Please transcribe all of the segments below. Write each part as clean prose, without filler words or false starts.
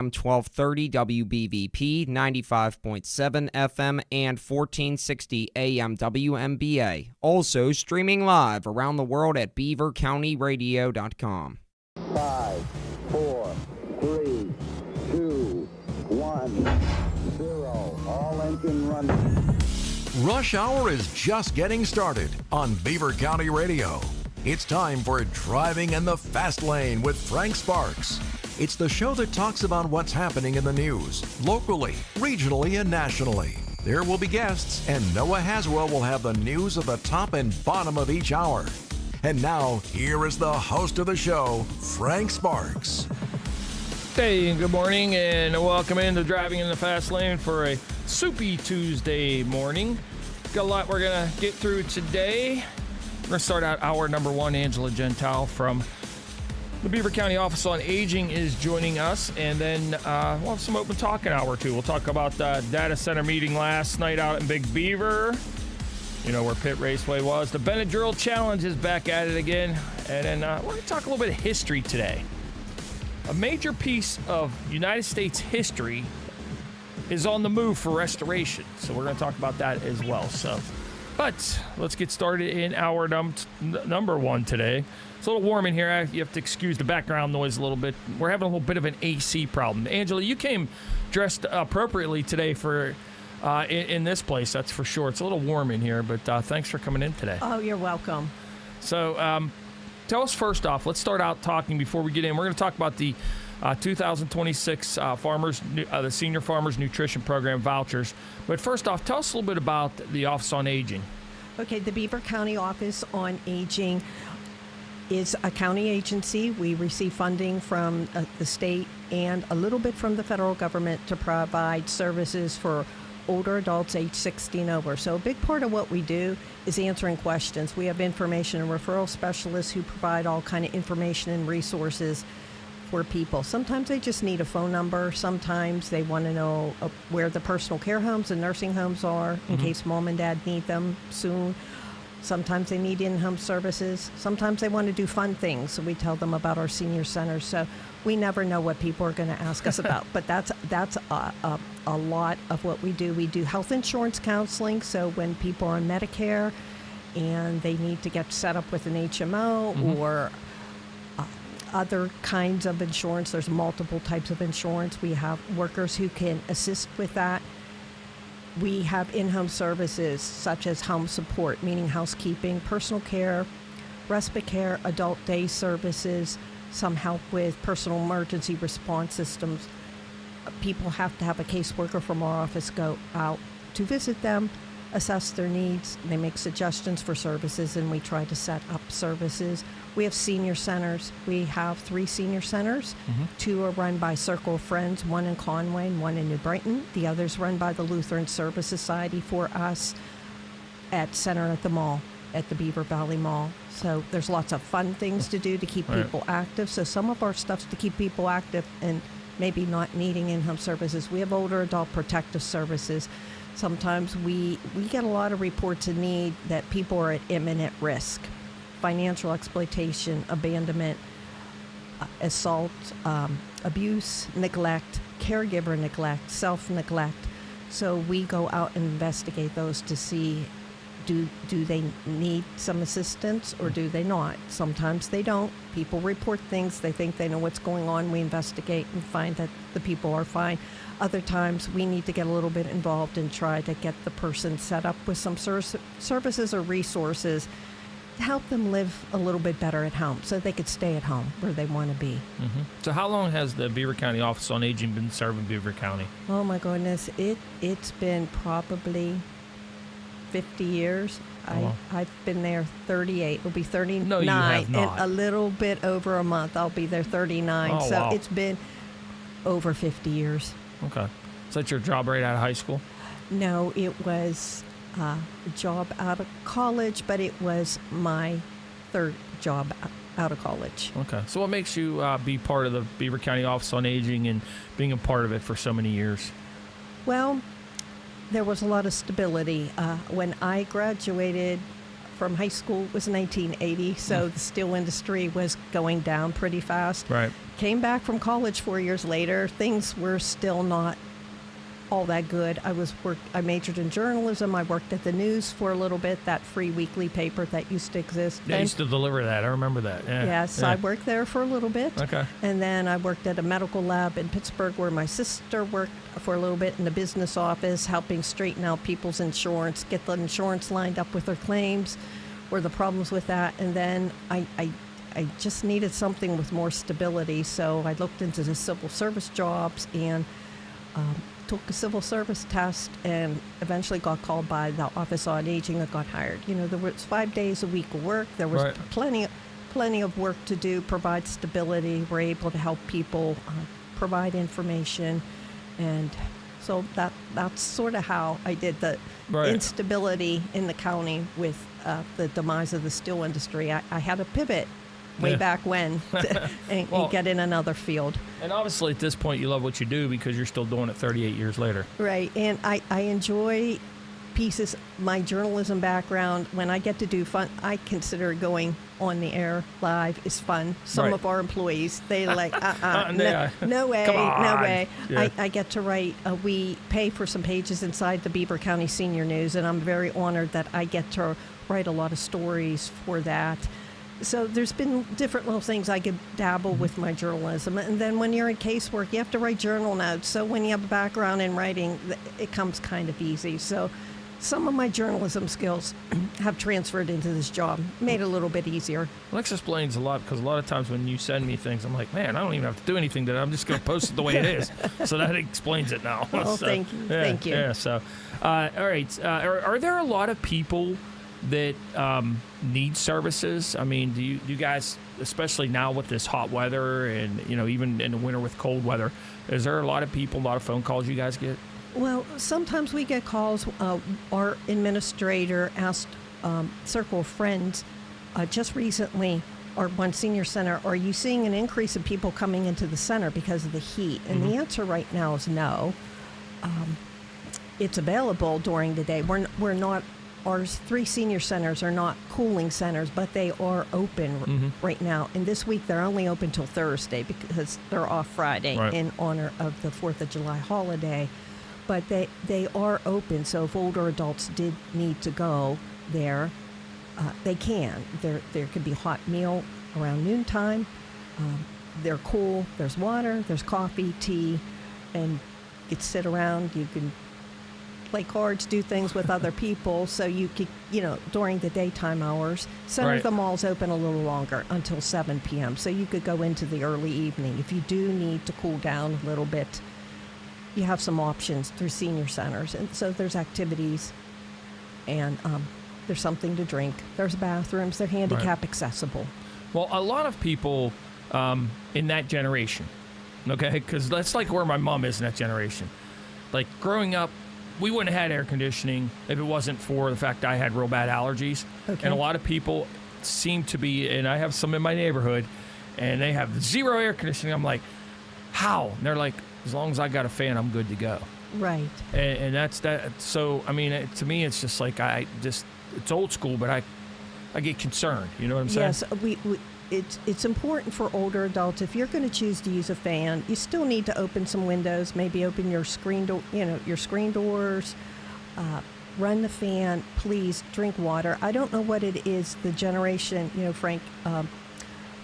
1230 WBVP, 95.7 FM, and 1460 AM WMBA. Also streaming live around the world at beavercountyradio.com. 5, 4, 3, 2, 1, 0. All engine running. Rush Hour is just getting started on Beaver County Radio. It's time for Driving in the Fast Lane with Frank Sparks. It's the show that talks about what's happening in the news, locally, regionally, and nationally. There will be guests, and Noah Haswell will have the news at the top and bottom of each hour. And now, here is the host of the show, Frank Sparks. Hey, good morning, and welcome into Driving in the Fast Lane for a soupy Tuesday morning. Got a lot we're going to get through today. We're going to start out hour number one. Angela Gentile from the Beaver County Office on Aging is joining us, and then we'll have some open talk in hour two. We'll talk about the data center meeting last night out in Big Beaver, you know, where Pitt Raceway was. The Benadryl Challenge is back at it again, and then we're going to talk a little bit of history today. A major piece of United States history is on the move for restoration, so we're going to talk about that as well. But let's get started in hour number one today. It's a little warm in here. You have to excuse the background noise a little bit. We're having a little bit of an AC problem. Angela, you came dressed appropriately today for in this place, that's for sure. It's a little warm in here, but thanks for coming in today. Oh, you're welcome. So tell us first off, let's start out talking before we get in. We're going to talk about the 2026 the Senior Farmers Nutrition Program vouchers. But first off, tell us a little bit about the Office on Aging. Okay, the Beaver County Office on Aging is a county agency. We receive funding from the state and a little bit from the federal government to provide services for older adults age 60 and over. So a big part of what we do is answering questions. We have information and referral specialists who provide all kind of information and resources for people. Sometimes they just need a phone number. Sometimes they want to know where the personal care homes and nursing homes are in case mom and dad need them soon. Sometimes they need in-home services. Sometimes they want to do fun things, so we tell them about our senior centers. So we never know what people are going to ask us about, but that's a lot of what we do. We do health insurance counseling, so when people are on Medicare and they need to get set up with an HMO or other kinds of insurance, there's multiple types of insurance. We have workers who can assist with that. We have in-home services such as home support, meaning housekeeping, personal care, respite care, adult day services, some help with personal emergency response systems. People have to have a caseworker from our office go out to visit them, assess their needs. They make suggestions for services, and we try to set up services. We have senior centers. We have 3 senior centers. 2 are run by Circle of Friends, 1 in Conway and 1 in New Brighton. The other's run by the Lutheran Service Society for us at Center at the Mall, at the Beaver Valley Mall. So there's lots of fun things to do to keep people active. So some of our stuff's to keep people active and maybe not needing in-home services. We have older adult protective services. Sometimes we get a lot of reports of need that people are at imminent risk. Financial exploitation, abandonment, assault, abuse, neglect, caregiver neglect, self-neglect. So we go out and investigate those to see, do they need some assistance or do they not? Sometimes they don't. People report things. They think they know what's going on. We investigate and find that the people are fine. Other times we need to get a little bit involved and try to get the person set up with some services or resources to help them live a little bit better at home so they could stay at home where they want to be. So how long has the Beaver County Office on Aging been serving Beaver County? Oh my goodness, it's been probably 50 years. I've been there 38. It'll be 39 No, you have not. in a little bit over a month. I'll be there 39. Oh, so wow. It's been over 50 years. Okay. Is that your job right out of high school? No, it was a job out of college, but it was my third job out of college. Okay. So what makes you be part of the Beaver County Office on Aging and being a part of it for so many years? Well, there was a lot of stability. When I graduated from high school was 1980, so the steel industry was going down pretty fast. Right. Came back from college 4 years later. Things were still not all that good. I majored in journalism. I worked at the news for a little bit, that free weekly paper that used to exist. They used to deliver that. I remember that. Yeah. Yes, I worked there for a little bit. Okay. And then I worked at a medical lab in Pittsburgh where my sister worked for a little bit in the business office, helping straighten out people's insurance, get the insurance lined up with their claims, were the problems with that. And then I just needed something with more stability, so I looked into the civil service jobs and took a civil service test and eventually got called by the Office on Aging and got hired. There was 5 days a week of work. There was plenty of work to do, provide stability. We're able to help people, provide information. And so that's sort of how I did the instability in the county with the demise of the steel industry. I had to pivot way back when and get in another field. And obviously at this point you love what you do because you're still doing it 38 years later. Right. And I enjoy pieces, my journalism background. When I get to do fun, I consider going on the air live is fun. Some of our employees, they're like, no way, no way. Yeah. I get to write, we pay for some pages inside the Beaver County Senior News, and I'm very honored that I get to write a lot of stories for that. So there's been different little things I could dabble with my journalism. And then when you're in casework, you have to write journal notes. So when you have a background in writing, it comes kind of easy. So some of my journalism skills have transferred into this job, made it a little bit easier. Well, that explains a lot, because a lot of times when you send me things, I'm like, man, I don't even have to do anything today. I'm just going to post it the way it is. So that explains it now. Oh, so, thank you. Yeah, thank you. Yeah, so, all right. Are there a lot of people that need services? I mean, do you guys, especially now with this hot weather and, even in the winter with cold weather, is there a lot of people, a lot of phone calls you guys get? Well, sometimes we get calls. Our administrator asked Circle of Friends just recently, or one senior center, are you seeing an increase in people coming into the center because of the heat? And the answer right now is no. It's available during the day. We're not. Our 3 senior centers are not cooling centers, but they are open right now. And this week they're only open till Thursday because they're off Friday in honor of the 4th of July holiday. But they are open, so if older adults did need to go there, they can. There could be a hot meal around noontime. They're cool. There's water. There's coffee, tea, and you could sit around. You can play cards, do things with other people, so you could, during the daytime hours. Center of the Mall's open a little longer, until 7 p.m., so you could go into the early evening. If you do need to cool down a little bit, you have some options through senior centers. And so there's activities, and there's something to drink. There's bathrooms. They're handicap accessible. Well, a lot of people in that generation, okay, because that's like where my mom is in that generation. Like growing up, we wouldn't have had air conditioning if it wasn't for the fact I had real bad allergies. Okay. And a lot of people seem to be, and I have some in my neighborhood, and they have 0 air conditioning. I'm like, how? And they're like, as long as I got a fan, I'm good to go. Right. And that's that. So, I mean, to me, it's just like, it's old school, but I get concerned. You know what I'm saying? Yes, it's important for older adults. If you're going to choose to use a fan, you still need to open some windows, maybe open your screen door, your screen doors, run the fan. Please drink water. I don't know what it is, the generation, Frank,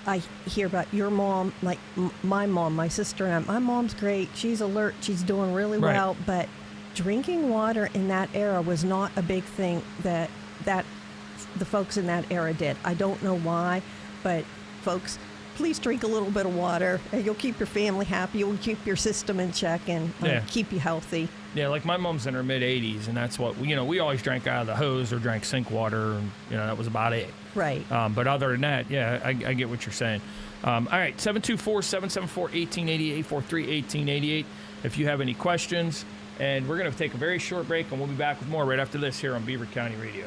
I hear about your mom, like my mom, my sister, and my mom's great. She's alert. She's doing really well. But drinking water in that era was not a big thing that the folks in that era did. I don't know why, but folks, please drink a little bit of water, and you'll keep your family happy. You'll keep your system in check and keep you healthy. Yeah, like my mom's in her mid-80s, and that's what, we always drank out of the hose or drank sink water, and, that was about it. Right. But other than that, I get what you're saying. All right, 724-774-1888, 843-1888, if you have any questions. And we're going to take a very short break, and we'll be back with more right after this here on Beaver County Radio.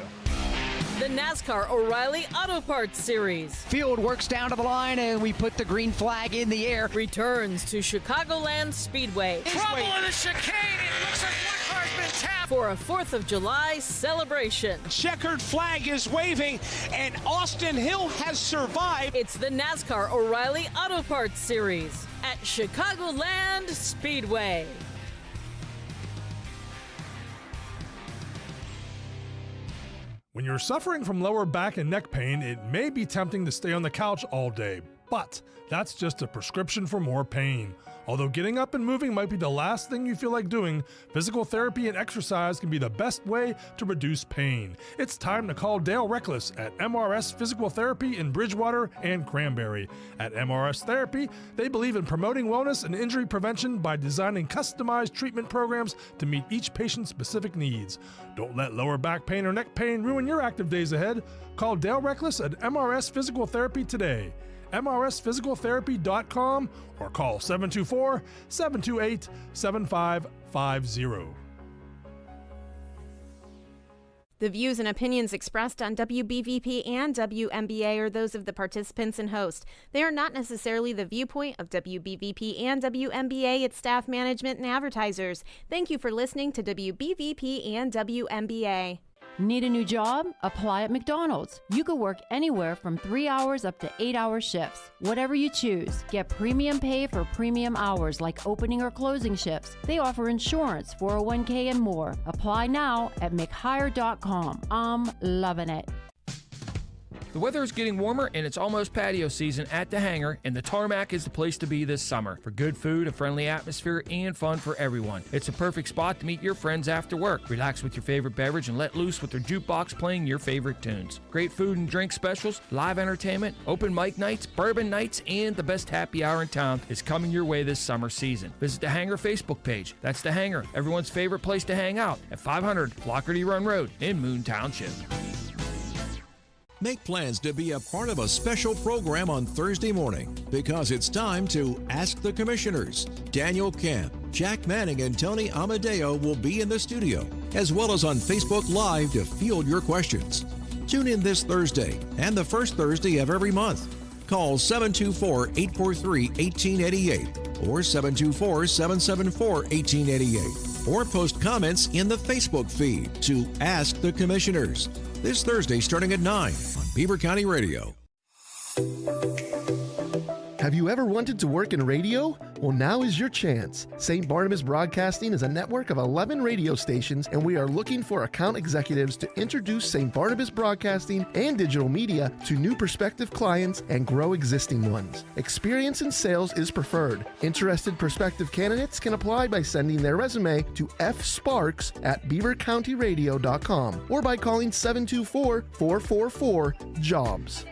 The NASCAR O'Reilly Auto Parts Series. Field works down to the line, and we put the green flag in the air. Returns to Chicagoland Speedway. Trouble in the chicane. It looks like one car's It's happening. For a 4th of July celebration. Checkered flag is waving, and Austin Hill has survived. It's the NASCAR O'Reilly Auto Parts Series at Chicagoland Speedway. When you're suffering from lower back and neck pain, it may be tempting to stay on the couch all day, but that's just a prescription for more pain. Although getting up and moving might be the last thing you feel like doing, physical therapy and exercise can be the best way to reduce pain. It's time to call Dale Reckless at MRS Physical Therapy in Bridgewater and Cranberry. At MRS Therapy, they believe in promoting wellness and injury prevention by designing customized treatment programs to meet each patient's specific needs. Don't let lower back pain or neck pain ruin your active days ahead. Call Dale Reckless at MRS Physical Therapy today. MRSphysicaltherapy.com or call 724-728-7550. The views and opinions expressed on WBVP and WMBA are those of the participants and host. They are not necessarily the viewpoint of WBVP and WMBA, its staff, management, and advertisers. Thank you for listening to WBVP and WMBA. Need a new job? Apply at McDonald's. You could work anywhere from 3 hours up to 8-hour shifts. Whatever you choose. Get premium pay for premium hours like opening or closing shifts. They offer insurance, 401k, and more. Apply now at McHire.com. I'm loving it. The weather is getting warmer and it's almost patio season at the Hangar, and the Tarmac is the place to be this summer for good food, a friendly atmosphere, and fun for everyone. It's a perfect spot to meet your friends after work. Relax with your favorite beverage and let loose with their jukebox playing your favorite tunes. Great food and drink specials, live entertainment, open mic nights, bourbon nights, and the best happy hour in town is coming your way this summer season. Visit the Hangar Facebook page. That's the Hangar, everyone's favorite place to hang out at 500 Lockerty Run Road in Moon Township. Make plans to be a part of a special program on Thursday morning because it's time to Ask the Commissioners. Daniel Camp, Jack Manning, and Tony Amadeo will be in the studio, as well as on Facebook Live to field your questions. Tune in this Thursday and the first Thursday of every month. Call 724-843-1888 or 724-774-1888 or post comments in the Facebook feed to Ask the Commissioners. This Thursday starting at 9 on Beaver County Radio. Have you ever wanted to work in radio? Well, now is your chance. St. Barnabas Broadcasting is a network of 11 radio stations, and we are looking for account executives to introduce St. Barnabas Broadcasting and digital media to new prospective clients and grow existing ones. Experience in sales is preferred. Interested prospective candidates can apply by sending their resume to fsparks@beavercountyradio.com or by calling 724-444-JOBS.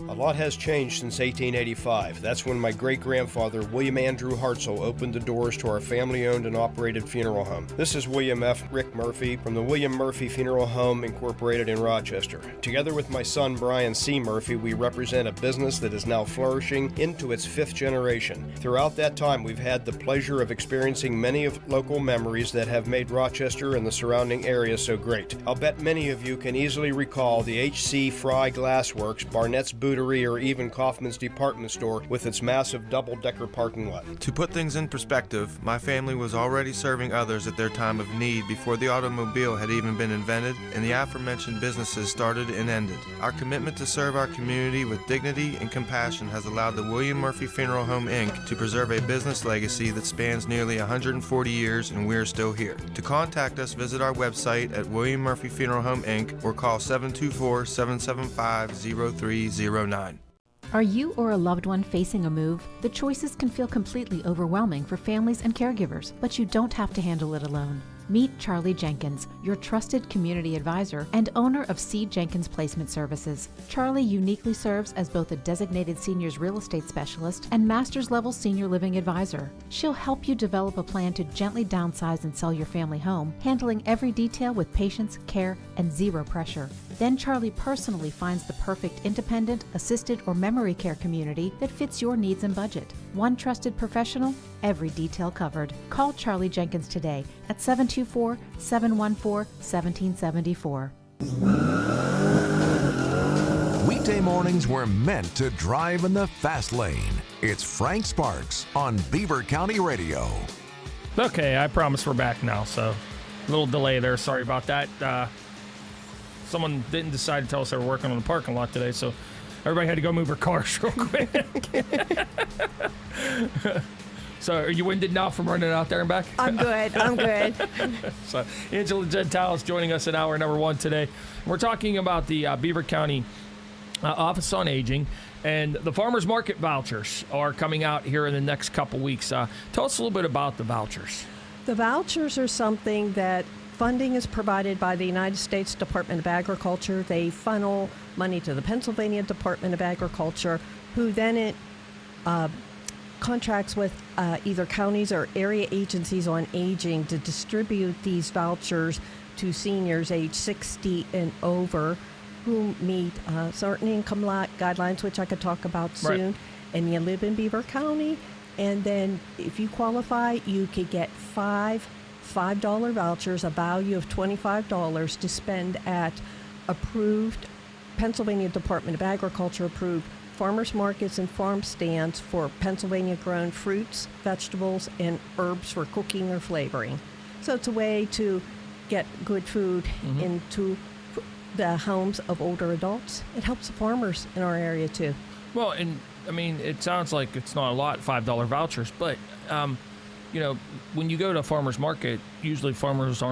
A lot has changed since 1885. That's when my great-grandfather, William Andrew Hartzell, opened the doors to our family-owned and operated funeral home. This is William F. Rick Murphy from the William Murphy Funeral Home Incorporated in Rochester. Together with my son, Brian C. Murphy, we represent a business that is now flourishing into its 5th generation. Throughout that time, we've had the pleasure of experiencing many of local memories that have made Rochester and the surrounding area so great. I'll bet many of you can easily recall the H.C. Fry Glassworks, Barnett's Bootery, or even Kaufman's Department Store with its massive double-decker parking lot. To put things in perspective, my family was already serving others at their time of need before the automobile had even been invented and the aforementioned businesses started and ended. Our commitment to serve our community with dignity and compassion has allowed the William Murphy Funeral Home, Inc. to preserve a business legacy that spans nearly 140 years, and we're still here. To contact us, visit our website at William Murphy Funeral Home, Inc. or call 724-775-0309. Are you or a loved one facing a move? The choices can feel completely overwhelming for families and caregivers, but you don't have to handle it alone. Meet Charlie Jenkins, your trusted community advisor and owner of C. Jenkins Placement Services. Charlie uniquely serves as both a designated seniors real estate specialist and master's level senior living advisor. She'll help you develop a plan to gently downsize and sell your family home, handling every detail with patience, care, and zero pressure. Then Charlie personally finds the perfect independent, assisted, or memory care community that fits your needs and budget. One trusted professional, every detail covered. Call Charlie Jenkins today at 724-714-1774. Weekday mornings were meant to drive in the fast lane. It's Frank Sparks on Beaver County Radio. Okay, I promise we're back now, so a little delay there. Sorry about that. Someone didn't decide to tell us they were working on the parking lot today, so everybody had to go move their cars real quick. So are you winded now from running out there and back? I'm good. So Angela Gentile is joining us in hour number 1 today. We're talking about the Beaver County Office on Aging, and the Farmers Market Vouchers are coming out here in the next couple weeks. Tell us a little bit about the vouchers. The vouchers are something that funding is provided by the United States Department of Agriculture. They funnel money to the Pennsylvania Department of Agriculture, who then contracts with either counties or area agencies on aging to distribute these vouchers to seniors age 60 and over who meet certain income guidelines, which I could talk about soon, right. And you live in Beaver County. And then if you qualify, you could get $5 vouchers, a value of $25 to spend at approved Pennsylvania Department of Agriculture approved farmers markets and farm stands for Pennsylvania grown fruits, vegetables, and herbs for cooking or flavoring. So it's a way to get good food into the homes of older adults. It helps the farmers in our area too. Well, and I mean, it sounds like it's not a lot, $5 vouchers, but you know, when you go to a farmer's market, usually farmers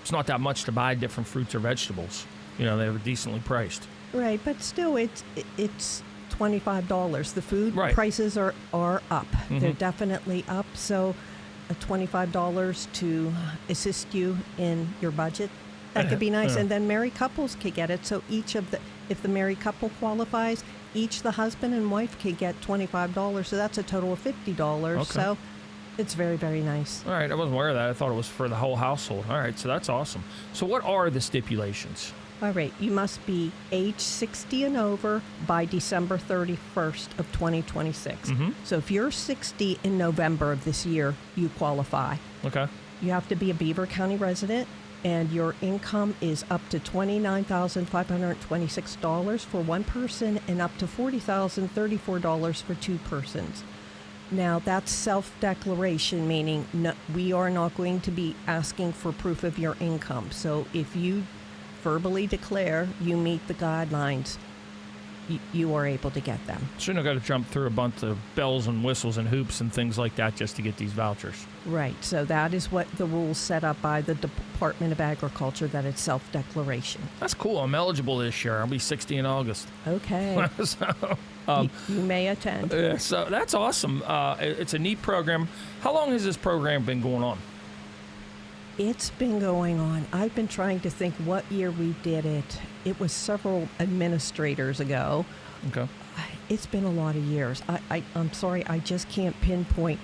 it's not that much to buy different fruits or vegetables. You know, they're decently priced. Right, but still it's $25. The food prices are up. They're definitely up. So $25 to assist you in your budget, that could be nice. And then married couples could get it. So if the married couple qualifies, each the husband and wife could get $25. So that's a total of $50. Okay. So it's very, very nice. All right, I wasn't aware of that. I thought it was for the whole household. All right, so that's awesome. So what are the stipulations? All right, you must be age 60 and over by December 31st of 2026. So if you're 60 in November of this year, you qualify. Okay. You have to be a Beaver County resident, and your income is up to $29,526 for one person and up to $40,034 for two persons. Now, that's self-declaration, meaning we are not going to be asking for proof of your income. So if you verbally declare you meet the guidelines, you are able to get them. Shouldn't have got to jump through a bunch of bells and whistles and hoops and things like that just to get these vouchers. Right. So that is what the rules set up by the Department of Agriculture, that it's self-declaration. That's cool. I'm eligible this year. I'll be 60 in August. Okay. So, you may attend. So that's awesome. It's a neat program. How long has this program been going on? It's been going on. I've been trying to think what year we did it. It was several administrators ago. Okay. It's been a lot of years. I'm sorry, I just can't pinpoint.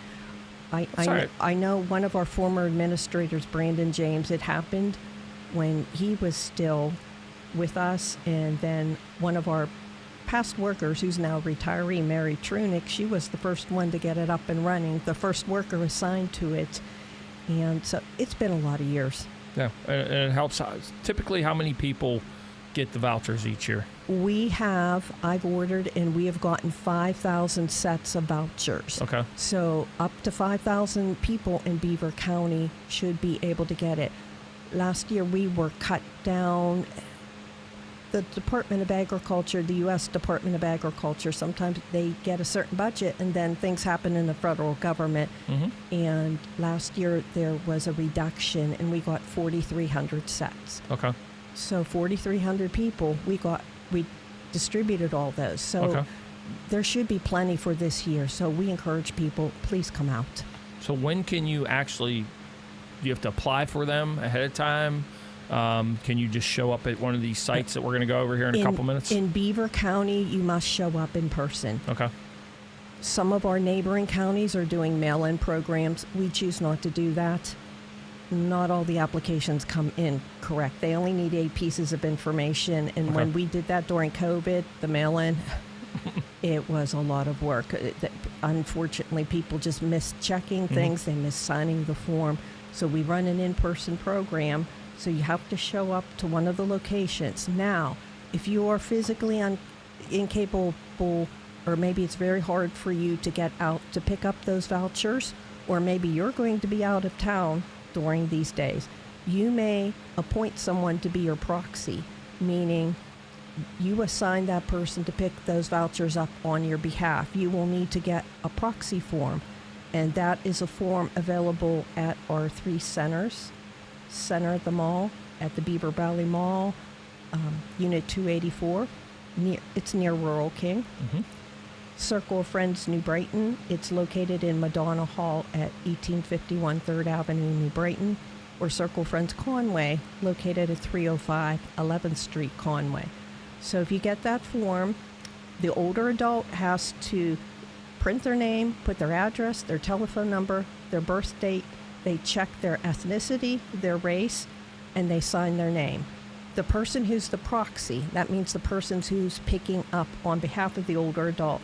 I know one of our former administrators, Brandon James, it happened when he was still with us, and then one of our past workers, who's now retiree, Mary Trunick, she was the first one to get it up and running, the first worker assigned to it. And so it's been a lot of years. Yeah, and it helps. Typically, how many people get the vouchers each year? I've ordered, and we have gotten 5,000 sets of vouchers. Okay. So up to 5,000 people in Beaver County should be able to get it. Last year, we were cut down. The Department of Agriculture, the U.S. Department of Agriculture, sometimes they get a certain budget and then things happen in the federal government. And last year there was a reduction and we got 4,300 sets. Okay. So 4,300 people, we distributed all those. So there should be plenty for this year. So we encourage people, please come out. So when can you actually, do you have to apply for them ahead of time? Can you just show up at one of these sites that we're going to go over here in a couple minutes? In Beaver County, you must show up in person. Okay. Some of our neighboring counties are doing mail-in programs. We choose not to do that. Not all the applications come in correct. They only need 8 pieces of information. And when we did that during COVID, the mail-in, it was a lot of work. Unfortunately, people just missed checking things. They missed signing the form. So we run an in-person program. So you have to show up to one of the locations. Now, if you are physically incapable, or maybe it's very hard for you to get out to pick up those vouchers, or maybe you're going to be out of town during these days, you may appoint someone to be your proxy, meaning you assign that person to pick those vouchers up on your behalf. You will need to get a proxy form, and that is a form available at our 3 centers: Center at the Mall, at the Beaver Valley Mall, Unit 284. It's near Rural King. Circle of Friends, New Brighton. It's located in Madonna Hall at 1851 3rd Avenue, New Brighton. Or Circle of Friends Conway, located at 305 11th Street, Conway. So if you get that form, the older adult has to print their name, put their address, their telephone number, their birth date. They check their ethnicity, their race, and they sign their name. The person who's the proxy, that means the person who's picking up on behalf of the older adult,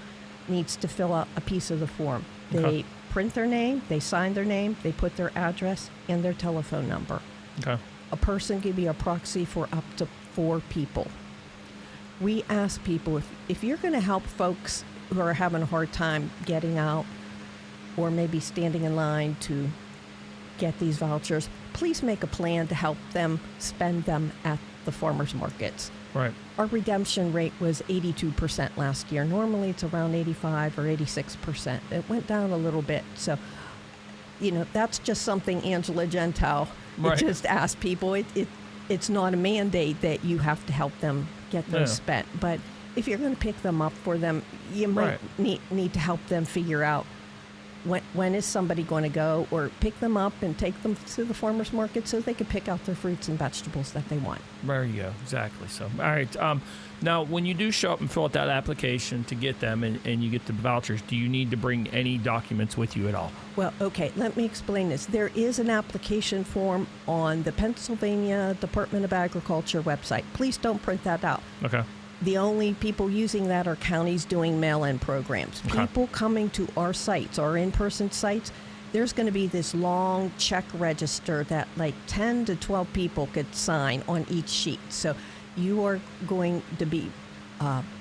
needs to fill out a piece of the form. They print their name, they sign their name, they put their address and their telephone number. A person can be a proxy for up to 4 people. We ask people, if you're going to help folks who are having a hard time getting out or maybe standing in line to get these vouchers, please make a plan to help them spend them at the farmers markets. Right. Our redemption rate was 82% last year. Normally it's around 85 or 86%. It went down a little bit. So, that's just something Angela Gentile just asked people. It's not a mandate that you have to help them get those spent. But if you're going to pick them up for them, you might need to help them figure out when is somebody going to go, or pick them up and take them to the farmers market so they can pick out their fruits and vegetables that they want. There you go. Exactly. So, all right. Now, when you do show up and fill out that application to get them and you get the vouchers, do you need to bring any documents with you at all? Well, okay, let me explain this. There is an application form on the Pennsylvania Department of Agriculture website. Please don't print that out. Okay. The only people using that are counties doing mail-in programs. People coming to our sites, our in-person sites, there's going to be this long check register that like 10 to 12 people could sign on each sheet. So you are going to be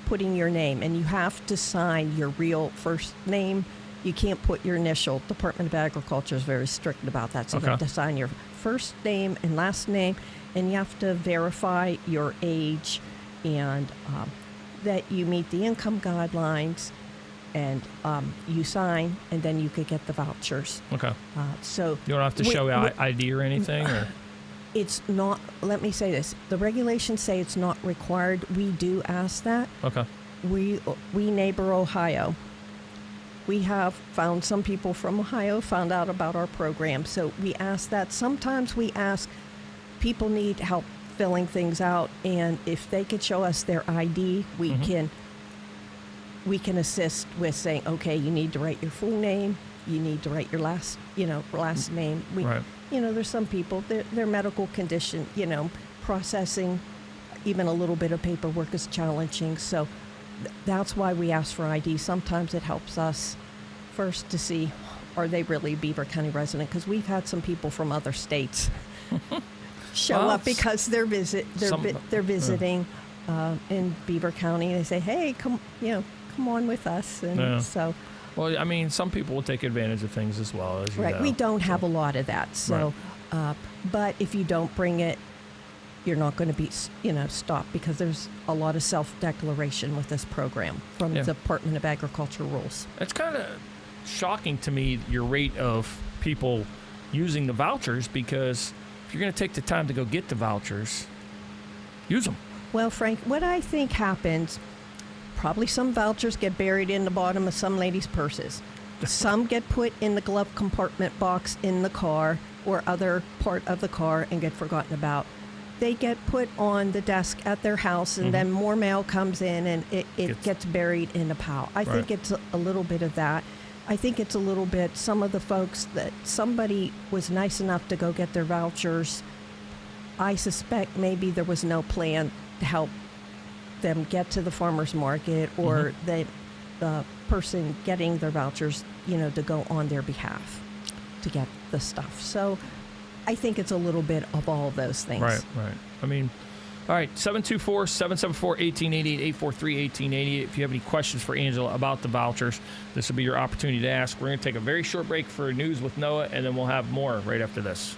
putting your name, and you have to sign your real first name. You can't put your initial. Department of Agriculture is very strict about that. So you have to sign your first name and last name, and you have to verify your age and that you meet the income guidelines, and you sign, and then you could get the vouchers. So you don't have to show ID or anything? Or? It's not, let me say this, the regulations say it's not required. We do ask that. We neighbor Ohio. We have found some people from Ohio found out about our program, so we ask that. Sometimes we ask people need help filling things out, and if they could show us their ID, we can assist with saying, okay, you need to write your full name, you need to write your last name. There's some people, their medical condition, processing even a little bit of paperwork is challenging. So that's why we ask for ID. Sometimes it helps us first to see, are they really a Beaver County resident? Because we've had some people from other states show up because they're visiting in Beaver County. They say, "Hey, come on with us." And so, well, I mean, some people will take advantage of things as well. As you know. We don't have a lot of that. So, but if you don't bring it, you're not going to be, stopped, because there's a lot of self-declaration with this program from the Department of Agriculture rules. It's kind of shocking to me, your rate of people using the vouchers, because if you're going to take the time to go get the vouchers, use them. Well, Frank, what I think happens, probably some vouchers get buried in the bottom of some ladies' purses. Some get put in the glove compartment box in the car or other part of the car and get forgotten about. They get put on the desk at their house, and then more mail comes in, and it gets buried in a pile. I think it's a little bit of that. I think it's a little bit, some of the folks that somebody was nice enough to go get their vouchers, I suspect maybe there was no plan to help them get to the farmer's market, or the person getting their vouchers, to go on their behalf to get the stuff. So I think it's a little bit of all of those things. Right. I mean, All right, 724-774-1888, 843-1888. If you have any questions for Angela about the vouchers, this will be your opportunity to ask. We're going to take a very short break for news with Noah, and then we'll have more right after this.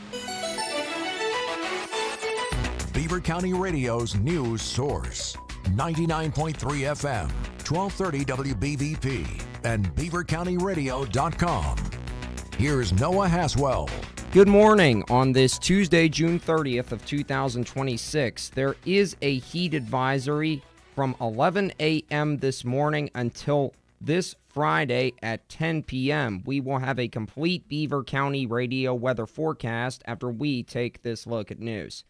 Beaver County Radio's news source. 99.3 FM, 1230 WBVP, and beavercountyradio.com. Here's Noah Haswell. Good morning. On this Tuesday, June 30th of 2026, there is a heat advisory from 11 a.m. this morning until this Friday at 10 p.m. We will have a complete Beaver County radio weather forecast after we take this look at news.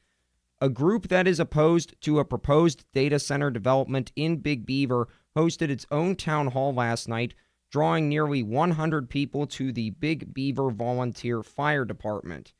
A group that is opposed to a proposed data center development in Big Beaver hosted its own town hall last night, drawing nearly 100 people to the Big Beaver Volunteer Fire Department.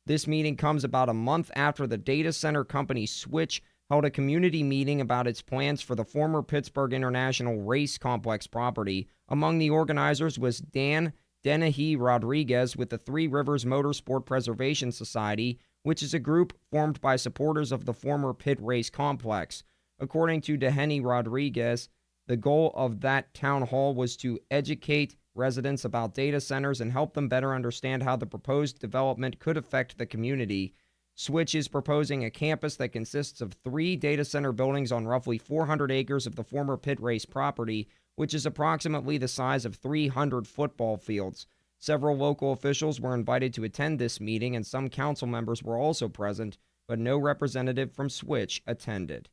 This meeting comes about a month after the data center company Switch held a community meeting about its plans for the former Pittsburgh International Race Complex property. Among the organizers was Dan Dennehy Rodriguez with the Three Rivers Motorsport Preservation Society, which is a group formed by supporters of the former pit race complex. According to Dennehy Rodriguez, the goal of that town hall was to educate residents about data centers and help them better understand how the proposed development could affect the community. Switch is proposing a campus that consists of 3 data center buildings on roughly 400 acres of the former pit race property, which is approximately the size of 300 football fields. Several local officials were invited to attend this meeting, and some council members were also present, but no representative from Switch attended.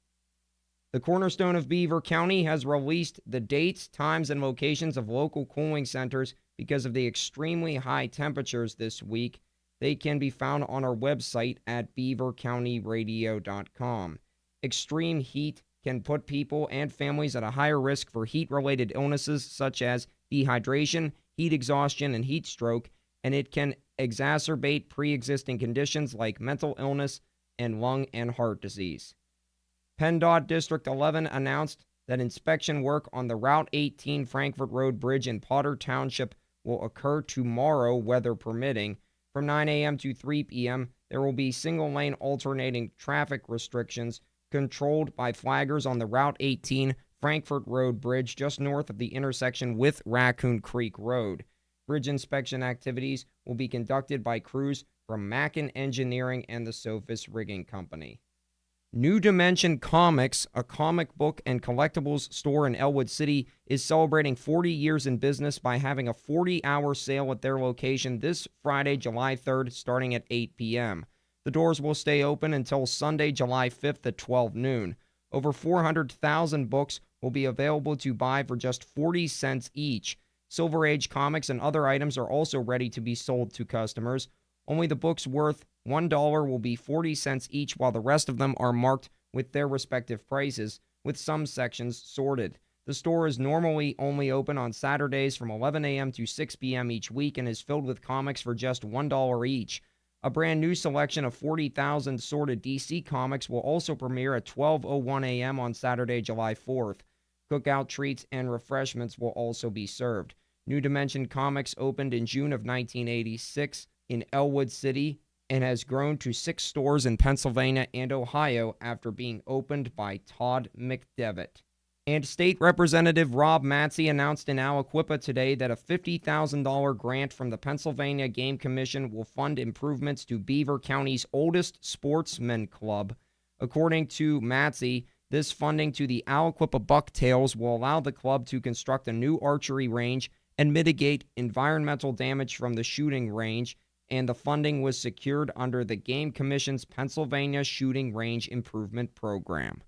The Cornerstone of Beaver County has released the dates, times, and locations of local cooling centers because of the extremely high temperatures this week. They can be found on our website at beavercountyradio.com. Extreme heat can put people and families at a higher risk for heat-related illnesses such as dehydration, heat exhaustion, and heat stroke, and it can exacerbate pre-existing conditions like mental illness and lung and heart disease. PennDOT District 11 announced that inspection work on the Route 18 Frankfort Road Bridge in Potter Township will occur tomorrow, weather permitting. From 9 a.m. to 3 p.m., there will be single-lane alternating traffic restrictions controlled by flaggers on the Route 18 Frankfort Road Bridge just north of the intersection with Raccoon Creek Road. Bridge inspection activities will be conducted by crews from Mackin Engineering and the Sophis Rigging Company. New Dimension Comics, a comic book and collectibles store in Elwood City, is celebrating 40 years in business by having a 40-hour sale at their location this Friday, July 3rd, starting at 8 p.m. The doors will stay open until Sunday, July 5th at 12 noon. Over 400,000 books will be available to buy for just 40 cents each. Silver Age comics and other items are also ready to be sold to customers. Only the books worth $1 will be 40 cents each, while the rest of them are marked with their respective prices, with some sections sorted. The store is normally only open on Saturdays from 11 a.m. to 6 p.m. each week and is filled with comics for just $1 each. A brand new selection of 40,000 sorted DC comics will also premiere at 12:01 a.m. on Saturday, July 4th. Cookout treats and refreshments will also be served. New Dimension Comics opened in June of 1986 in Elwood City and has grown to 6 stores in Pennsylvania and Ohio after being opened by Todd McDevitt. And State Representative Rob Matzey announced in Aliquippa today that a $50,000 grant from the Pennsylvania Game Commission will fund improvements to Beaver County's oldest sportsman club. According to Matzey, this funding to the Aliquippa Bucktails will allow the club to construct a new archery range and mitigate environmental damage from the shooting range, and the funding was secured under the Game Commission's Pennsylvania Shooting Range Improvement Program.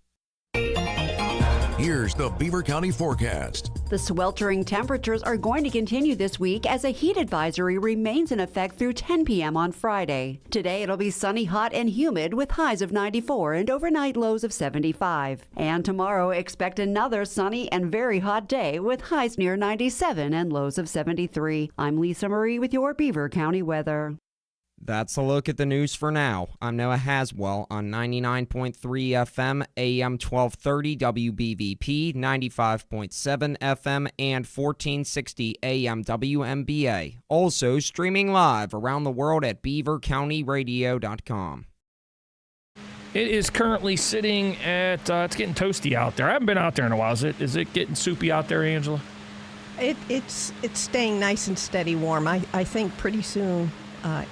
Here's the Beaver County forecast. The sweltering temperatures are going to continue this week as a heat advisory remains in effect through 10 p.m. on Friday. Today it'll be sunny, hot, and humid with highs of 94 and overnight lows of 75. And tomorrow expect another sunny and very hot day with highs near 97 and lows of 73. I'm Lisa Marie with your Beaver County weather. That's a look at the news for now. I'm Noah Haswell on 99.3 FM, AM 1230 WBVP, 95.7 FM, and 1460 AM WMBA. Also streaming live around the world at beavercountyradio.com. It is currently sitting at, it's getting toasty out there. I haven't been out there in a while. Is it getting soupy out there, Angela? It's staying nice and steady warm. I think pretty soon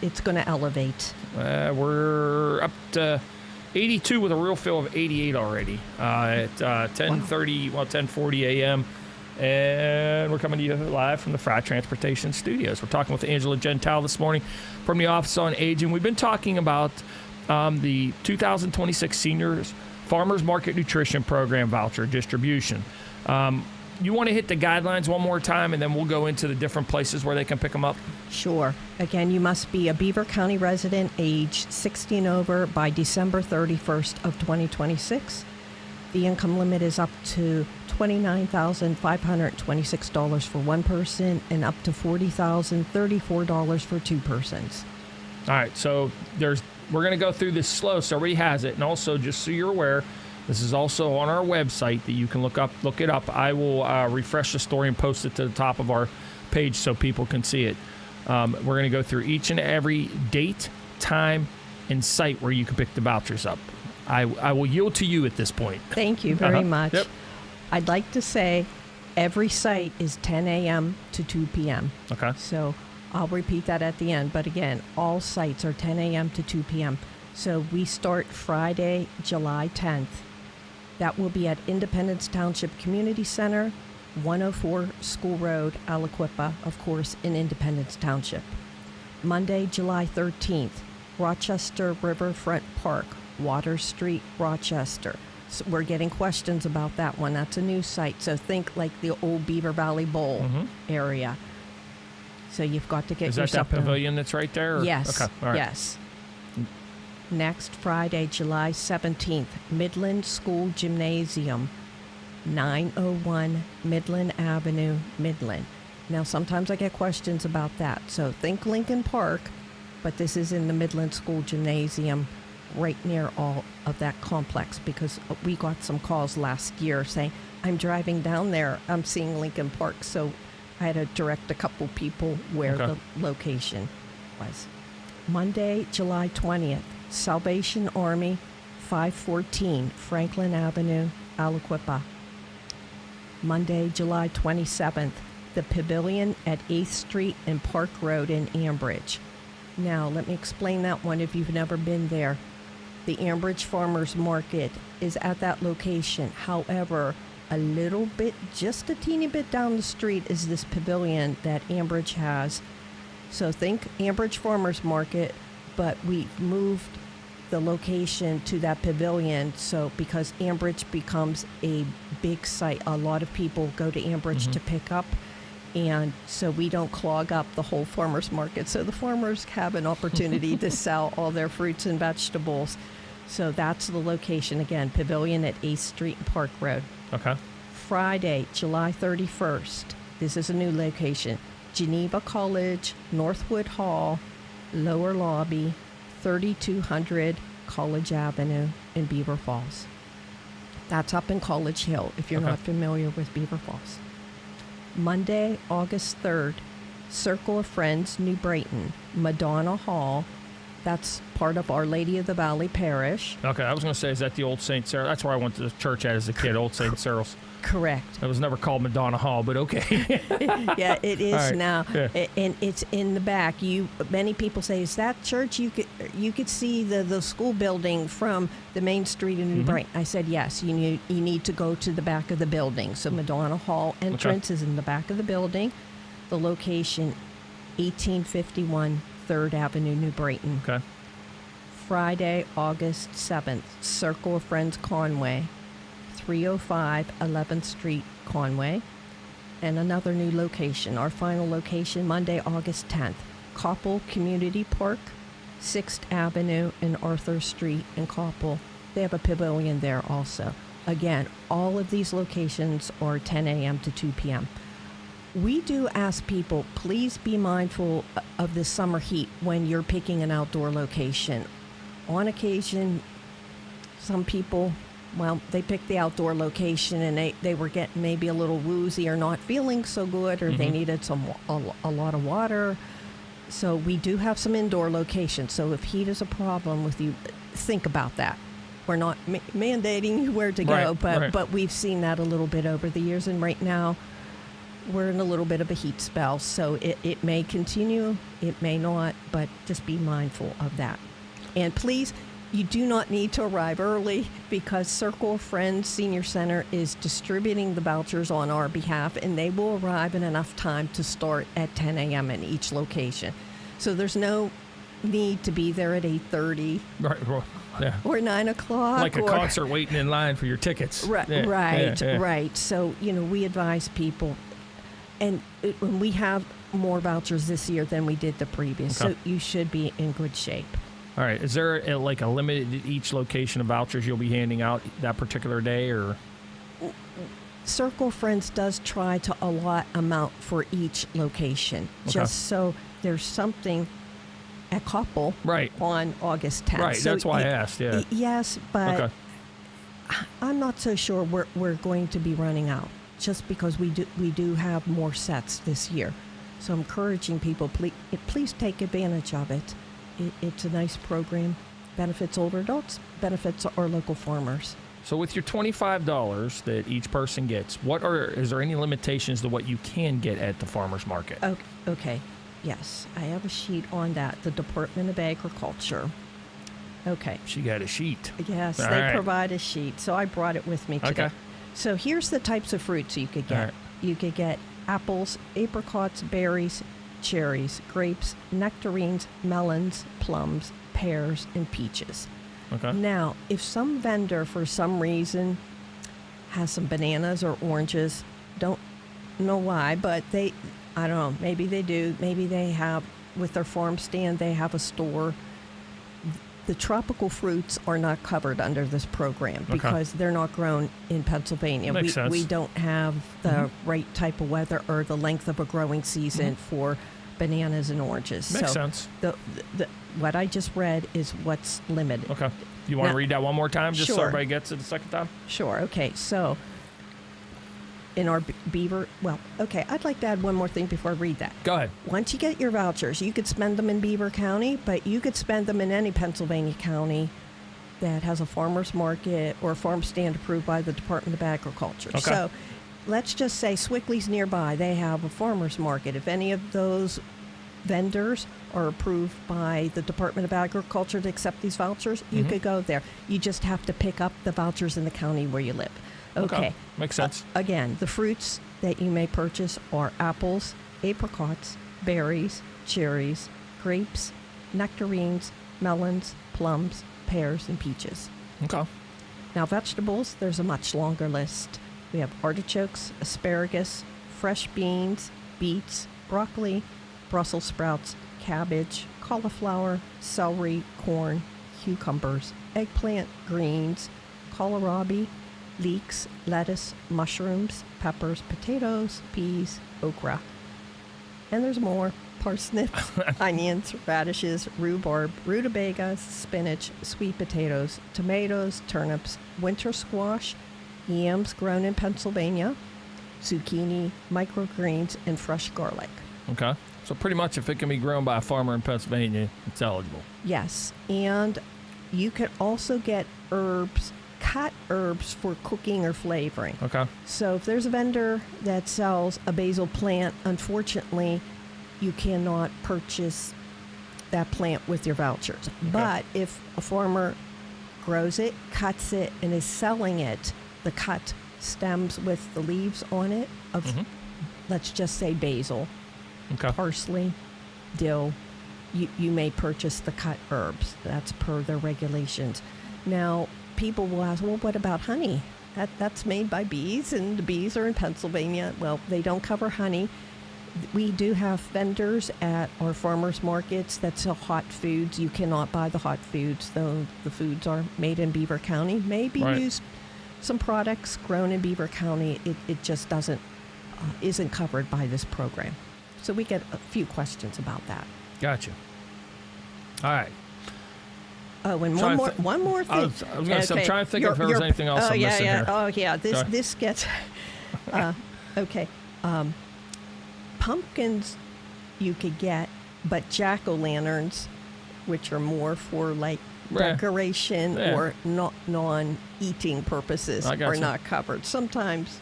it's going to elevate. We're up to 82 with a real feel of 88 already at 10:40 a.m. And we're coming to you live from the Fry Transportation Studios. We're talking with Angela Gentile this morning from the Office on Aging. We've been talking about the 2026 Seniors Farmers Market Nutrition Program voucher distribution. You want to hit the guidelines one more time, and then we'll go into the different places where they can pick them up? Sure. Again, you must be a Beaver County resident, age 60 and over, by December 31st of 2026. The income limit is up to $29,526 for one person and up to $40,034 for two persons. All right, so we're going to go through this slow so everybody has it. And also, just so you're aware, this is also on our website that you can look it up. I will refresh the story and post it to the top of our page so people can see it. We're going to go through each and every date, time, and site where you can pick the vouchers up. I will yield to you at this point. Thank you very much. Yep. I'd like to say every site is 10 a.m. to 2 p.m. Okay. So I'll repeat that at the end. But again, all sites are 10 a.m. to 2 p.m. So we start Friday, July 10th. That will be at Independence Township Community Center, 104 School Road, Aliquippa, of course, in Independence Township. Monday, July 13th, Rochester Riverfront Park, Water Street, Rochester. So we're getting questions about that one. That's a new site. So think like the old Beaver Valley Bowl area. So you've got to get yourself Is that pavilion that's right there? Or? Yes. Okay. All right. Yes. Next Friday, July 17th, Midland School Gymnasium, 901 Midland Avenue, Midland. Now, sometimes I get questions about that. So think Lincoln Park, but this is in the Midland School Gymnasium, right near all of that complex, because we got some calls last year saying, I'm driving down there, I'm seeing Lincoln Park. So I had to direct a couple people where the location was. Monday, July 20th, Salvation Army, 514 Franklin Avenue, Aliquippa. Monday, July 27th, the Pavilion at 8th Street and Park Road in Ambridge. Now, let me explain that one if you've never been there. The Ambridge Farmers Market is at that location. However, a little bit, just a teeny bit down the street is this pavilion that Ambridge has. So think Ambridge Farmers Market, but we moved the location to that pavilion, so because Ambridge becomes a big site, a lot of people go to Ambridge to pick up, and so we don't clog up the whole farmers market, so the farmers have an opportunity to sell all their fruits and vegetables. So that's the location again, Pavilion at 8th Street and Park Road. Okay. Friday, July 31st, this is a new location, Geneva College, Northwood Hall, Lower Lobby, 3200 College Avenue in Beaver Falls. That's up in College Hill, if you're not familiar with Beaver Falls. Monday, August 3rd, Circle of Friends, New Brighton, Madonna Hall. That's part of Our Lady of the Valley Parish. Okay, I was going to say, is that the Old St. Cyril? That's where I went to the church at as a kid, Old St. Cyril's. Correct. It was never called Madonna Hall, but okay. Yeah, it is right. now, Yeah. and it's in the back. Many people say, "Is that church?" You could see the school building from the main street in New Brighton. I said, "Yes, you need to go to the back of the building." So Madonna Hall entrance is in the back of the building. The location, 1851 3rd Avenue, New Brighton. Okay. Friday, August 7th, Circle of Friends, Conway. 305 11th Street, Conway. And another new location, our final location, Monday, August 10th, Coppell Community Park, 6th Avenue and Arthur Street in Coppell. They have a pavilion there also. Again, all of these locations are 10 a.m. to 2 p.m. We do ask people, please be mindful of the summer heat when you're picking an outdoor location. On occasion, some people, well, they picked the outdoor location and they were getting maybe a little woozy or not feeling so good, or they needed a lot of water. So we do have some indoor locations. So if heat is a problem with you, think about that. we're not mandating you where to go, but we've seen that a little bit over the years. And right now, we're in a little bit of a heat spell, so it may continue, it may not, but just be mindful of that. And please, you do not need to arrive early because Circle of Friends Senior Center is distributing the vouchers on our behalf, and they will arrive in enough time to start at 10 a.m. in each location. So there's no need to be there at 8:30 or 9 o'clock. Like a concert waiting in line for your tickets. Right. So, we advise people, and when we have more vouchers this year than we did the previous, so you should be in good shape. All right. Is there a limited each location of vouchers you'll be handing out that particular day, or? Circle of Friends does try to allot amount for each location, just so there's something at Koppel on August 10th. Right. So that's why I asked. Yeah. Yes, but I'm not so sure we're going to be running out, just because we do have more sets this year. So I'm encouraging people, please take advantage of it. It's a nice program, benefits older adults, benefits our local farmers. So with your $25 that each person gets, is there any limitations to what you can get at the farmers market? Okay. Yes, I have a sheet on that. The Department of Agriculture. Okay. She got a sheet. Yes, they provide a sheet. So I brought it with me today. Okay. So here's the types of fruits you could get. Right. You could get apples, apricots, berries, cherries, grapes, nectarines, melons, plums, pears, and peaches. Okay. Now, if some vendor, for some reason, has some bananas or oranges, don't know why, but I don't know, maybe they do. Maybe they have, with their farm stand, they have a store. The tropical fruits are not covered under this program because they're not grown in Pennsylvania. Makes sense. We don't have the right type of weather or the length of a growing season for bananas and oranges. Makes sense. What I just read is what's limited. Okay. You want to read that one more time just so everybody gets it the second time? Sure. Okay. So in our Beaver, I'd like to add one more thing before I read that. Go ahead. Once you get your vouchers, you could spend them in Beaver County, but you could spend them in any Pennsylvania county that has a farmer's market or a farm stand approved by the Department of Agriculture. Okay. So let's just say Swickley's nearby. They have a farmer's market. If any of those vendors are approved by the Department of Agriculture to accept these vouchers, you could go there. You just have to pick up the vouchers in the county where you live. Okay. Makes sense. Again, the fruits that you may purchase are apples, apricots, berries, cherries, grapes, nectarines, melons, plums, pears, and peaches. Okay. Now, vegetables, there's a much longer list. We have artichokes, asparagus, fresh beans, beets, broccoli, Brussels sprouts, cabbage, cauliflower, celery, corn, cucumbers, eggplant, greens, kohlrabi, leeks, lettuce, mushrooms, peppers, potatoes, peas, okra. And there's more. Parsnips, onions, radishes, rhubarb, rutabagas, spinach, sweet potatoes, tomatoes, turnips, winter squash, yams grown in Pennsylvania, zucchini, microgreens, and fresh garlic. Okay. So pretty much if it can be grown by a farmer in Pennsylvania, it's eligible. Yes. And you could also get herbs, cut herbs for cooking or flavoring. Okay. So if there's a vendor that sells a basil plant, unfortunately, you cannot purchase that plant with your vouchers. Okay. But if a farmer grows it, cuts it, and is selling it, the cut stems with the leaves on it of, let's just say, basil, parsley, dill, you may purchase the cut herbs. That's per their regulations. Now, people will ask, well, what about honey? That's made by bees, and the bees are in Pennsylvania. Well, they don't cover honey. We do have vendors at our farmers markets that sell hot foods. You cannot buy the hot foods, though the foods are made in Beaver County. Maybe use some products grown in Beaver County. It just isn't covered by this program. So we get a few questions about that. Gotcha. All right. Oh, and one more thing. I was going to say, I'm trying to think if there was anything else I'm missing here. Oh, yeah. This gets... okay. Pumpkins you could get, but jack-o'-lanterns, which are more for, like, decoration or non-eating purposes are not covered. Sometimes,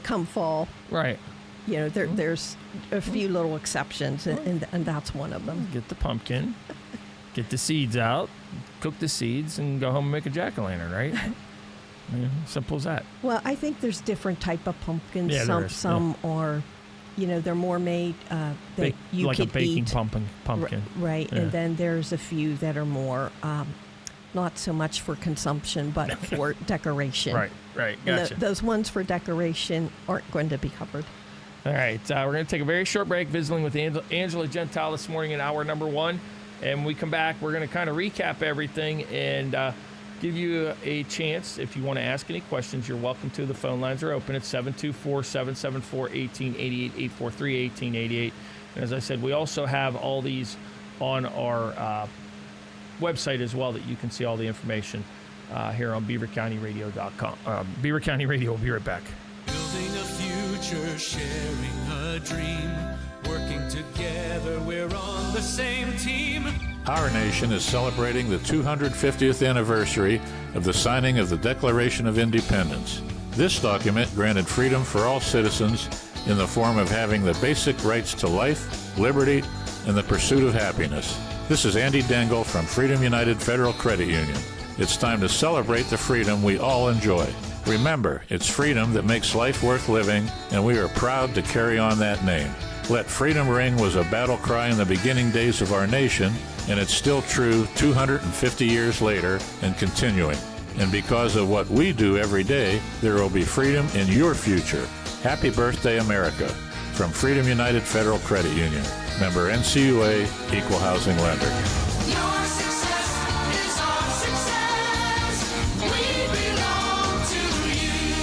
come fall. Right. There's a few little exceptions, and that's one of them. Get the pumpkin, get the seeds out, cook the seeds, and go home and make a jack-o'-lantern, right? Simple as that. Well, I think there's different type of pumpkins. Yeah, some are, they're more made that you like could a baking eat. pumpkin. Right, Yeah. and then there's a few that are more not so much for consumption, but for decoration. Right. And Gotcha. those ones for decoration aren't going to be covered. All right, we're going to take a very short break visiting with Angela Gentile this morning in hour number 1. And when we come back, we're going to kind of recap everything and give you a chance. If you want to ask any questions, you're welcome to. The phone lines are open at 724-774-1888, 843-1888. And as I said, we also have all these on our website as well that you can see all the information here on beavercountyradio.com. Beaver County Radio, we'll be right back. Building a future, sharing a dream, working together, we're on the same team. Our nation is celebrating the 250th anniversary of the signing of the Declaration of Independence. This document granted freedom for all citizens in the form of having the basic rights to life, liberty, and the pursuit of happiness. This is Andy Dengel from Freedom United Federal Credit Union. It's time to celebrate the freedom we all enjoy. Remember, it's freedom that makes life worth living, and we are proud to carry on that name. Let freedom ring was a battle cry in the beginning days of our nation, and it's still true 250 years later and continuing. And because of what we do every day, there will be freedom in your future. Happy birthday, America. From Freedom United Federal Credit Union. Member NCUA, Equal Housing Lender. Your success is our success. We belong to you.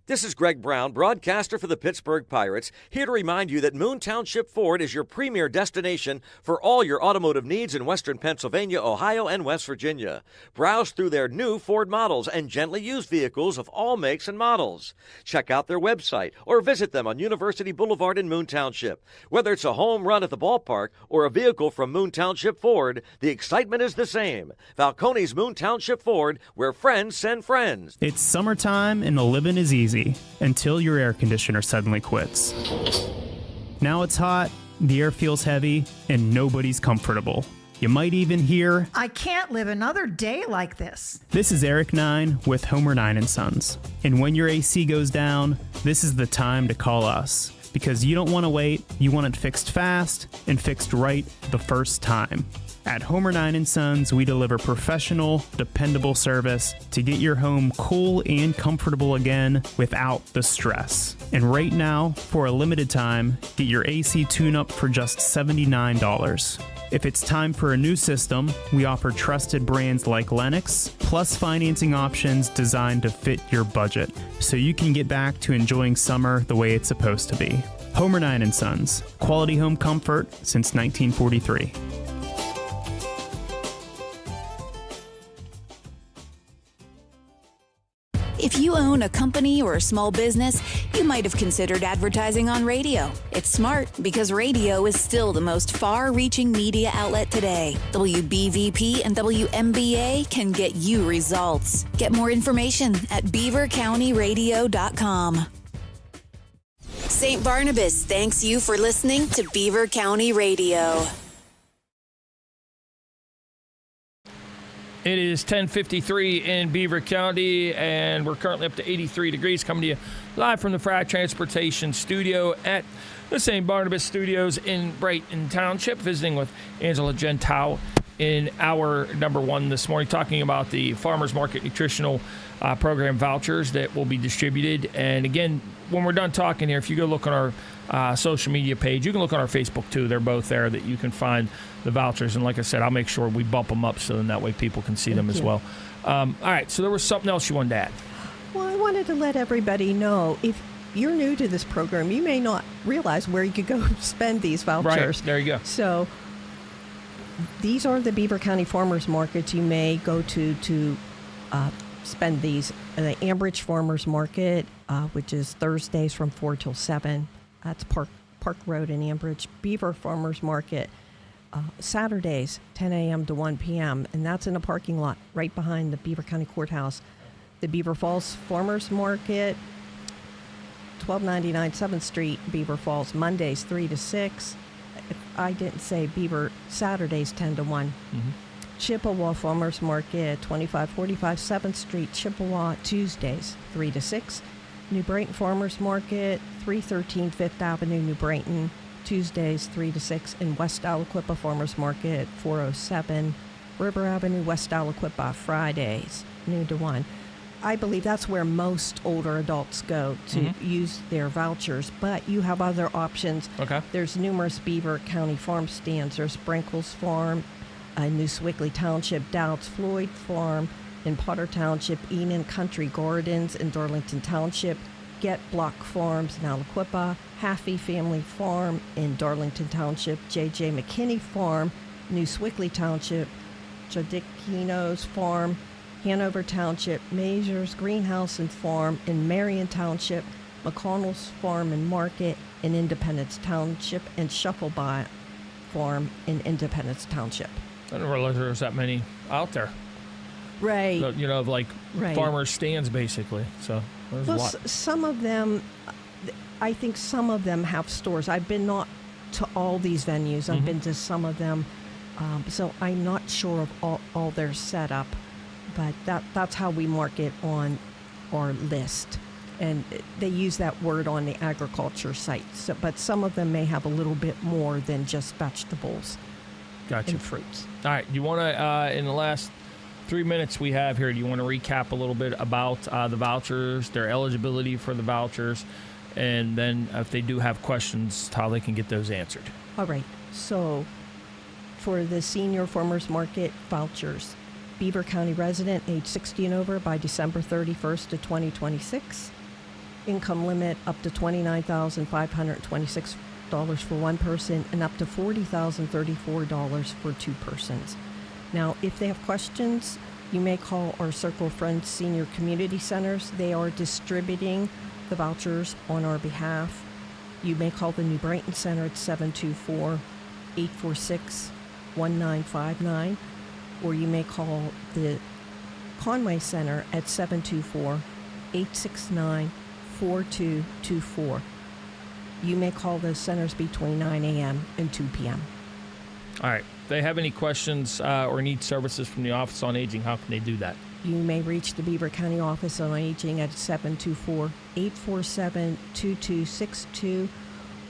This is Greg Brown, broadcaster for the Pittsburgh Pirates, here to remind you that Moon Township Ford is your premier destination for all your automotive needs in western Pennsylvania, Ohio, and West Virginia. Browse through their new Ford models and gently used vehicles of all makes and models. Check out their website or visit them on University Boulevard in Moon Township. Whether it's a home run at the ballpark or a vehicle from Moon Township Ford, the excitement is the same. Falcone's Moon Township Ford, where friends send friends. It's summertime and the living is easy. Until your air conditioner suddenly quits. Now it's hot, the air feels heavy, and nobody's comfortable. You might even hear, I can't live another day like this. This is Eric 9 with Homer 9 & Sons. And when your AC goes down, this is the time to call us. Because you don't want to wait, you want it fixed fast and fixed right the first time. At Homer 9 & Sons, we deliver professional, dependable service to get your home cool and comfortable again without the stress. And right now, for a limited time, get your AC tune-up for just $79. If it's time for a new system, we offer trusted brands like Lennox, plus financing options designed to fit your budget, so you can get back to enjoying summer the way it's supposed to be. Homer 9 & Sons, quality home comfort since 1943. If you own a company or a small business, you might have considered advertising on radio. It's smart because radio is still the most far-reaching media outlet today. WBVP and WMBA can get you results. Get more information at beavercountyradio.com. St. Barnabas thanks you for listening to Beaver County Radio. It is 10:53 in Beaver County, and we're currently up to 83 degrees, coming to you live from the Fry Transportation Studio at the St. Barnabas Studios in Brighton Township, visiting with Angela Gentile in hour number 1 this morning, talking about the Farmers Market Nutritional Program vouchers that will be distributed. And again, when we're done talking here, if you go look on our social media page, you can look on our Facebook too. They're both there that you can find the vouchers. And like I said, I'll make sure we bump them up so then that way people can see them as well. All right, so there was something else you wanted to add. Well, I wanted to let everybody know, if you're new to this program, you may not realize where you could go spend these vouchers. Right, there you go. So these are the Beaver County Farmers Markets you may go to spend these. The Ambridge Farmers Market, which is Thursdays from 4 till 7. That's Park Road in Ambridge. Beaver Farmers Market, Saturdays, 10 a.m. to 1 p.m., and that's in a parking lot right behind the Beaver County Courthouse. The Beaver Falls Farmers Market, 1299 7th Street, Beaver Falls, Mondays 3 to 6. If I didn't say Beaver, Saturdays 10 to 1. Mm-hmm. Chippewa Farmers Market, 2545 7th Street, Chippewa, Tuesdays 3 to 6. New Brighton Farmers Market, 313 5th Avenue, New Brighton, Tuesdays 3 to 6. And West Aliquippa Farmers Market, 407 River Avenue, West Aliquippa, Fridays, noon to 1. I believe that's where most older adults go to use their vouchers, but you have other options. Okay. There's numerous Beaver County farm stands. There's Sprinkles Farm, New Swickley Township, Dowds Floyd Farm in Potter Township, Enon Country Gardens in Darlington Township, Get Block Farms in Aliquippa, Haffey Family Farm in Darlington Township, J.J. McKinney Farm, New Swickley Township, Jadikino's Farm, Hanover Township, Mazur's Greenhouse and Farm in Marion Township, McConnell's Farm and Market in Independence Township, and Shuffleby Farm in Independence Township. I didn't realize there was that many out there. Right. So, you know, like Right. farmers stands, basically. So there's a Well, lot. some of them, I think some of them have stores. I've been not to all these venues. I've been to some of them, so I'm not sure of all their setup. But that's how we mark it on our list. And they use that word on the agriculture site. So, but some of them may have a little bit more than just vegetables Gotcha. and fruits. All right. You want to, in the last 3 minutes we have here, do you want to recap a little bit about the vouchers, their eligibility for the vouchers, and then if they do have questions, how they can get those answered? All right. So for the senior farmers market vouchers, Beaver County resident age 60 and over by December 31st of 2026. Income limit up to $29,526 for one person and up to $40,034 for two persons. Now, if they have questions, you may call our Circle Friends Senior Community Centers. They are distributing the vouchers on our behalf. You may call the New Brighton Center at 724-846-1959. Or you may call the Conway Center at 724-869-4224. You may call those centers between 9 a.m. and 2 p.m. All right. If they have any questions or need services from the Office on Aging, how can they do that? You may reach the Beaver County Office on Aging at 724-847-2262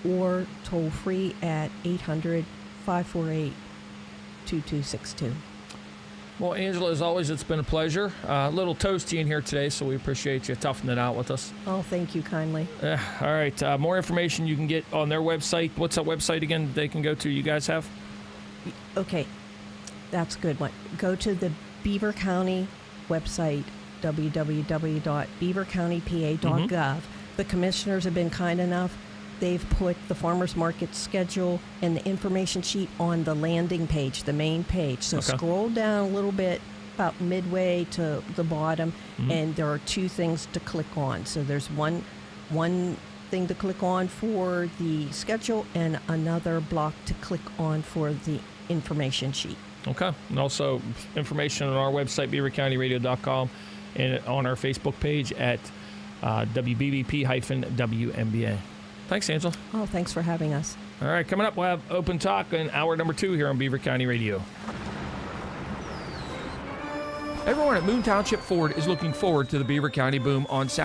or toll free at 800-548-2262. Well, Angela, as always, it's been a pleasure. A little toasty in here today, so we appreciate you toughing it out with us. Oh, thank you kindly. All right. More information you can get on their website. What's that website again they can go to you guys have? Okay, that's a good one. Go to the Beaver County website, www.beavercountypa.gov. The commissioners have been kind enough. They've put the farmers market schedule and the information sheet on the landing page, the main page. So scroll down a little bit, about midway to the bottom, and there are two things to click on. So there's one thing to click on for the schedule and another block to click on for the information sheet. Okay. And also information on our website, beavercountyradio.com, and on our Facebook page at WBVP-WMBA. Thanks, Angela. Oh, thanks for having us. All right, coming up, we'll have Open Talk in hour number 2 here on Beaver County Radio. Everyone at Moon Township Ford is looking forward to the Beaver County Boom on Saturday.